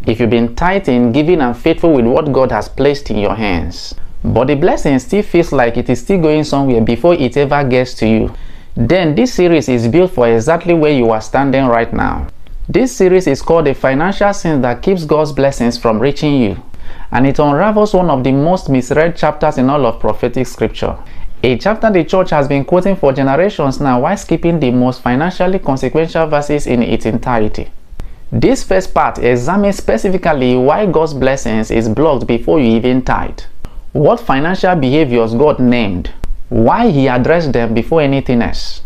if you've been tithing, giving and faithful with what God has placed in your hands, but the blessing still feels like it is still going somewhere before it ever gets to you, then this series is built for exactly where you are standing right now. This series is called The Financial Sin That Keeps God's Blessings from Reaching You, and it unravels one of the most misread chapters in all of prophetic scripture. A chapter the church has been quoting for generations now while skipping the most financially consequential verses in its entirety. This first part examines specifically why God's blessings is blocked before you even tithe, what financial behaviors God named, why He addressed them before anything else,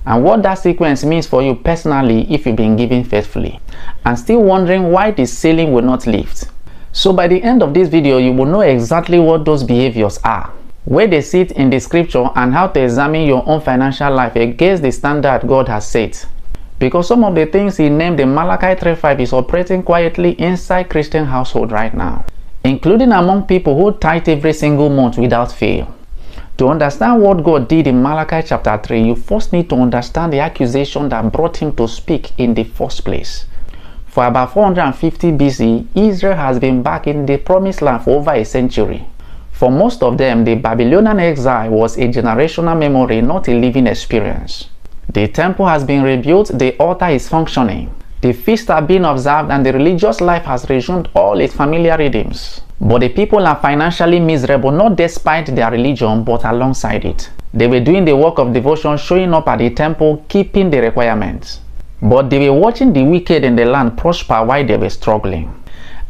and what that sequence means for you personally if you've been giving faithfully, and still wondering why the ceiling will not lift. So by the end of this video, you will know exactly what those behaviors are, where they sit in the scripture, and how to examine your own financial life against the standard God has set. Because some of the things He named in Malachi 3:5 is operating quietly inside Christian household right now, including among people who tithe every single month without fail. To understand what God did in Malachi chapter 3, you first need to understand the accusation that brought Him to speak in the first place. For about 450 BC, Israel has been back in the promised land for over a century. For most of them, the Babylonian exile was a generational memory, not a living experience. The temple has been rebuilt, the altar is functioning, the feasts are being observed, and the religious life has resumed all its familiar rhythms. But the people are financially miserable, not despite their religion, but alongside it. They were doing the work of devotion, showing up at the temple, keeping the requirements. But they were watching the wicked in the land prosper while they were struggling.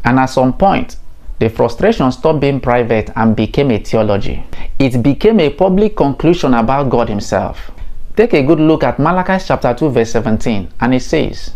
And at some point, the frustration stopped being private and became a theology. It became a public conclusion about God Himself. Take a good look at Malachi chapter 2 verse 17, and it says,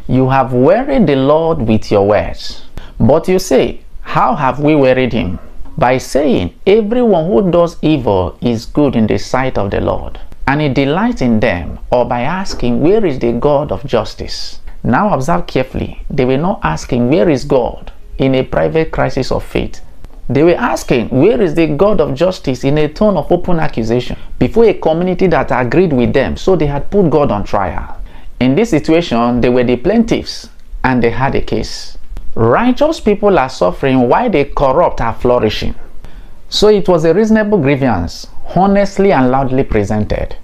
"You have wearied the Lord with your words." But you say, how have we wearied Him? By saying, everyone who does evil is good in the sight of the Lord, and He delights in them, or by asking, where is the God of justice? Now observe carefully, they were not asking, where is God, in a private crisis of faith. They were asking, where is the God of justice, in a tone of open accusation, before a community that agreed with them, so they had put God on trial. In this situation, they were the plaintiffs, and they had a case. Righteous people are suffering while the corrupt are flourishing. So it was a reasonable grievance, honestly and loudly presented.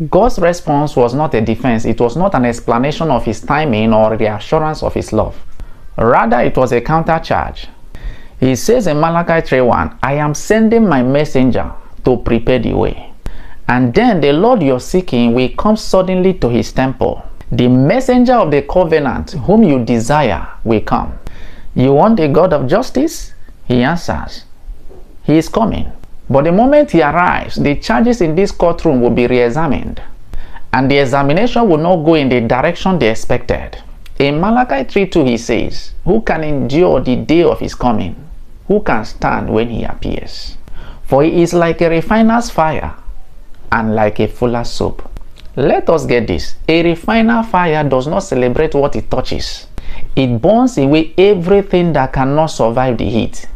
God's response was not a defense, it was not an explanation of His timing or reassurance of His love. Rather, it was a countercharge. He says in Malachi 3:1, "I am sending my messenger to prepare the way. And then the Lord you're seeking will come suddenly to His temple. The messenger of the covenant whom you desire will come." You want a God of justice? He answers, He is coming. But the moment He arrives, the charges in this courtroom will be re-examined, and the examination will not go in the direction they expected. In Malachi 3:2 He says, "Who can endure the day of His coming? Who can stand when He appears? For He is like a refiner's fire and like a fuller's soap." Let us get this. A refiner fire does not celebrate what it touches. It burns away everything that cannot survive the heat.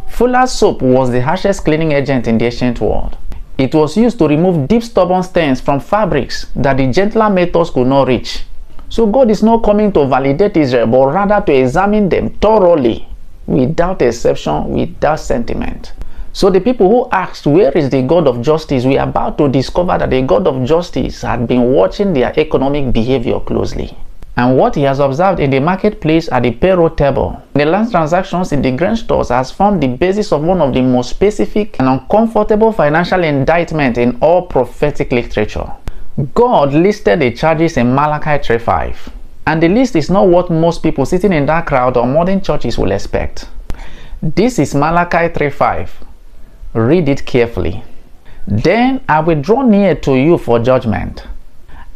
Fuller's soap was the harshest cleaning agent in the ancient world. It was used to remove deep stubborn stains from fabrics that the gentler methods could not reach. So God is not coming to validate Israel, but rather to examine them thoroughly, without exception, without sentiment. So the people who asked, where is the God of justice, we are about to discover that the God of justice had been watching their economic behavior closely. And what He has observed in the marketplace at the payroll table, in the land transactions in the grain stores, has formed the basis of one of the most specific and uncomfortable financial indictments in all prophetic literature. God listed the charges in Malachi 3:5. And the list is not what most people sitting in that crowd or modern churches will expect. This is Malachi 3:5. Read it carefully. "Then I will draw near to you for judgment.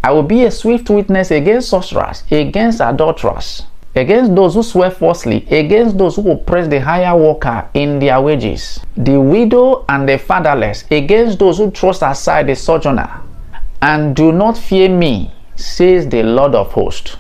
I will be a swift witness against sorcerers, against adulterers, against those who swear falsely, against those who oppress the hire worker in their wages, the widow and the fatherless, against those who thrust aside the sojourner. And do not fear me, says the Lord of hosts."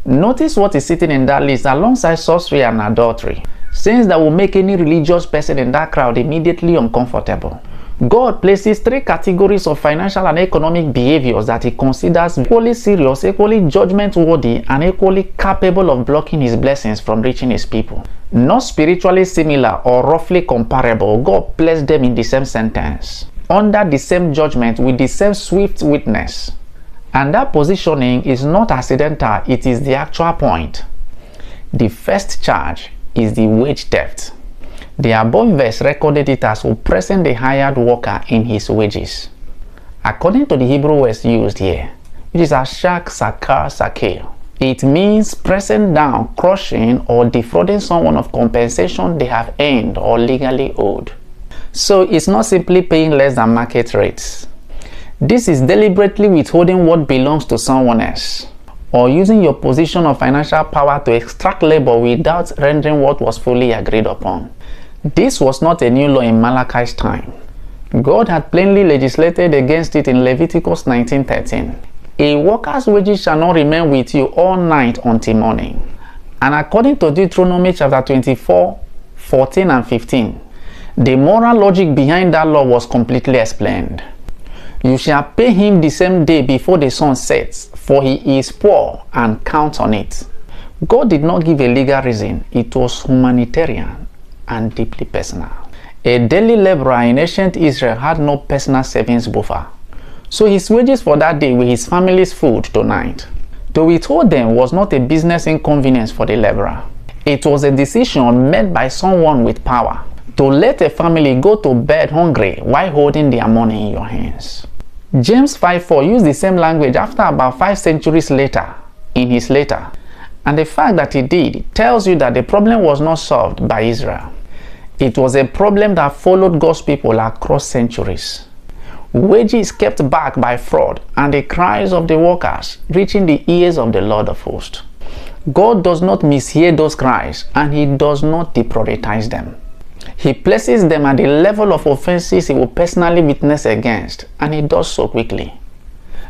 Notice what is sitting in that list alongside sorcery and adultery, sins that will make any religious person in that crowd immediately uncomfortable. God places three categories of financial and economic behaviors that he considers equally serious, equally judgment-worthy, and equally capable of blocking his blessings from reaching his people. Not spiritually similar or roughly comparable, God placed them in the same sentence, under the same judgment, with the same swift witness. And that positioning is not accidental, it is the actual point. The first charge is the wage theft. The above verse recorded it as oppressing the hired worker in his wages. According to the Hebrew words used here, which is ashak, sakar, sakir, it means pressing down, crushing, or defrauding someone of compensation they have earned or legally owed. So it's not simply paying less than market rates. This is deliberately withholding what belongs to someone else, or using your position of financial power to extract labor without rendering what was fully agreed upon. This was not a new law in Malachi's time. God had plainly legislated against it in Leviticus 19:13. A worker's wages shall not remain with you all night until morning. And according to Deuteronomy chapter 24:14 and 15, the moral logic behind that law was completely explained. You shall pay him the same day before the sun sets, for he is poor, and count on it. God did not give a legal reason. It was humanitarian and deeply personal. A daily laborer in ancient Israel had no personal savings buffer, so his wages for that day were his family's food tonight. To withhold them was not a business inconvenience for the laborer. It was a decision made by someone with power to let a family go to bed hungry while holding their money in your hands. James 5:4 used the same language after about 5 centuries later in his letter, and the fact that he did tells you that the problem was not solved by Israel. It was a problem that followed God's people across centuries. Wages kept back by fraud and the cries of the workers reaching the ears of the Lord of hosts. God does not mishear those cries, and he does not deprioritize them. He places them at the level of offenses he will personally witness against, and he does so quickly.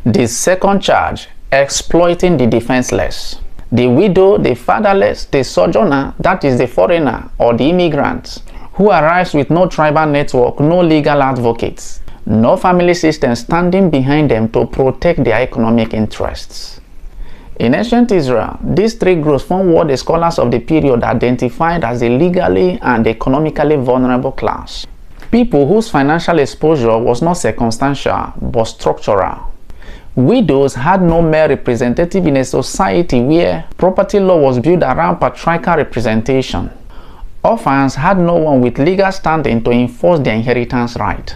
The second charge, exploiting the defenseless. The widow, the fatherless, the sojourner, that is the foreigner or the immigrant, who arrives with no tribal network, no legal advocates, no family system standing behind them to protect their economic interests. In ancient Israel, these three groups form what the scholars of the period identified as the legally and economically vulnerable class. People whose financial exposure was not circumstantial but structural. Widows had no male representative in a society where property law was built around patriarchal representation. Orphans had no one with legal standing to enforce their inheritance right.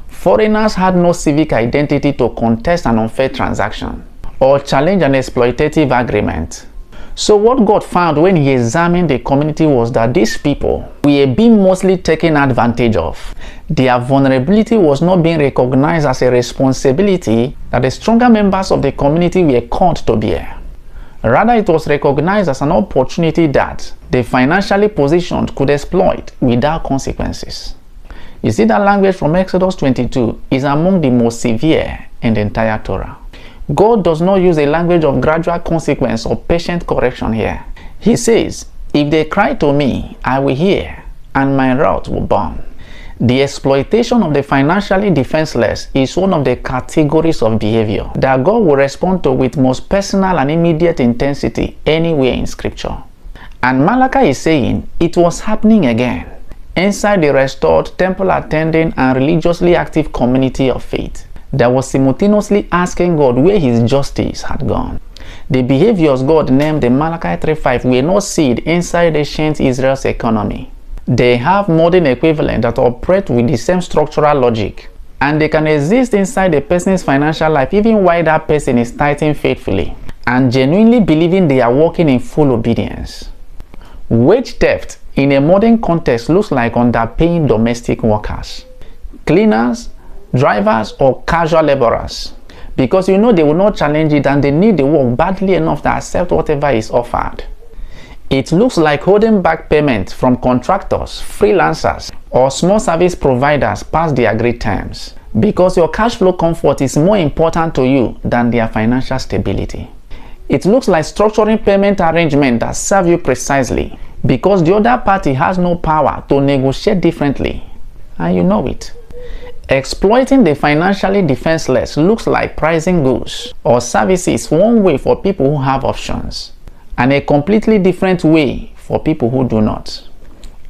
Foreigners had no civic identity to contest an unfair transaction or challenge an exploitative agreement. So what God found when he examined the community was that these people were being mostly taken advantage of. Their vulnerability was not being recognized as a responsibility that the stronger members of the community were called to bear. Rather, it was recognized as an opportunity that the financially positioned could exploit without consequences. You see, that language from Exodus 22 is among the most severe in the entire Torah. God does not use a language of gradual consequence or patient correction here. He says, if they cry to me, I will hear, and my wrath will burn. The exploitation of the financially defenseless is one of the categories of behavior that God will respond to with most personal and immediate intensity anywhere in Scripture. And Malachi is saying it was happening again inside the restored, temple-attending, and religiously active community of faith that was simultaneously asking God where his justice had gone. The behaviors God named in Malachi 3:5 were not seen inside ancient Israel's economy. They have modern equivalents that operate with the same structural logic, and they can exist inside a person's financial life even while that person is tithing faithfully and genuinely believing they are walking in full obedience. Wage theft in a modern context looks like underpaying domestic workers, cleaners, drivers, or casual laborers, because you know they will not challenge it and they need the work badly enough to accept whatever is offered. It looks like holding back payment from contractors, freelancers, or small service providers past the agreed terms, because your cash flow comfort is more important to you than their financial stability. It looks like structuring payment arrangements that serve you precisely, because the other party has no power to negotiate differently, and you know it. Exploiting the financially defenseless looks like pricing goods or services one way for people who have options, and a completely different way for people who do not.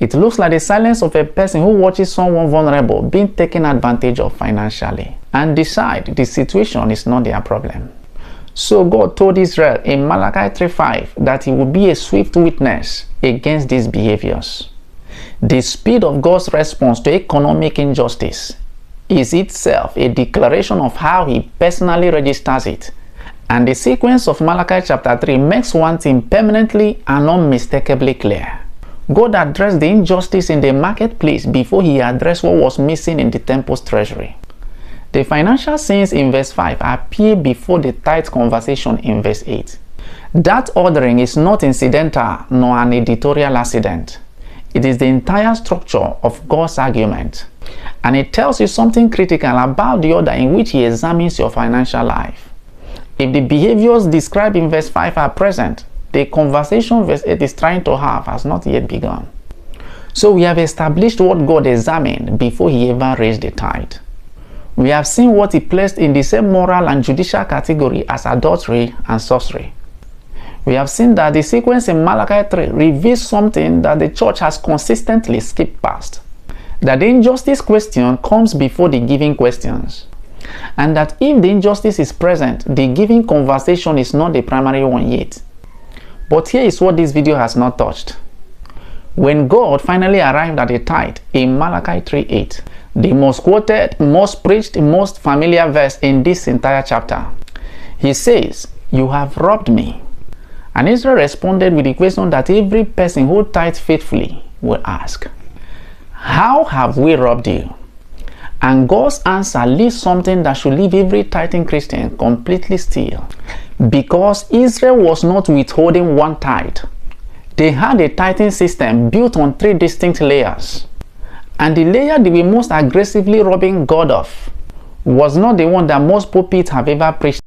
It looks like the silence of a person who watches someone vulnerable being taken advantage of financially and decide the situation is not their problem. So God told Israel in Malachi 3:5 that he would be a swift witness against these behaviors. The speed of God's response to economic injustice is itself a declaration of how he personally registers it. And the sequence of Malachi chapter 3 makes one thing permanently and unmistakably clear. God addressed the injustice in the marketplace before he addressed what was missing in the temple's treasury. The financial sins in verse 5 appear before the tithe conversation in verse 8. That ordering is not incidental nor an editorial accident. It is the entire structure of God's argument, and it tells you something critical about the order in which he examines your financial life. If the behaviors described in verse 5 are present, the conversation verse 8 is trying to have has not yet begun. So we have established what God examined before he ever raised the tithe. We have seen what he placed in the same moral and judicial category as adultery and sorcery. We have seen that the sequence in Malachi 3 reveals something that the church has consistently skipped past. That the injustice question comes before the giving questions. And that if the injustice is present, the giving conversation is not the primary one yet. But here is what this video has not touched. When God finally arrived at the tithe in Malachi 3:8, the most quoted, most preached, most familiar verse in this entire chapter, he says, "You have robbed me." And Israel responded with the question that every person who tithes faithfully will ask, "How have we robbed you?" And God's answer leaves something that should leave every tithing Christian completely still. Because Israel was not withholding one tithe. They had a tithing system built on 3 distinct layers. And the layer they were most aggressively robbing God of was not the one that most pulpits have ever preached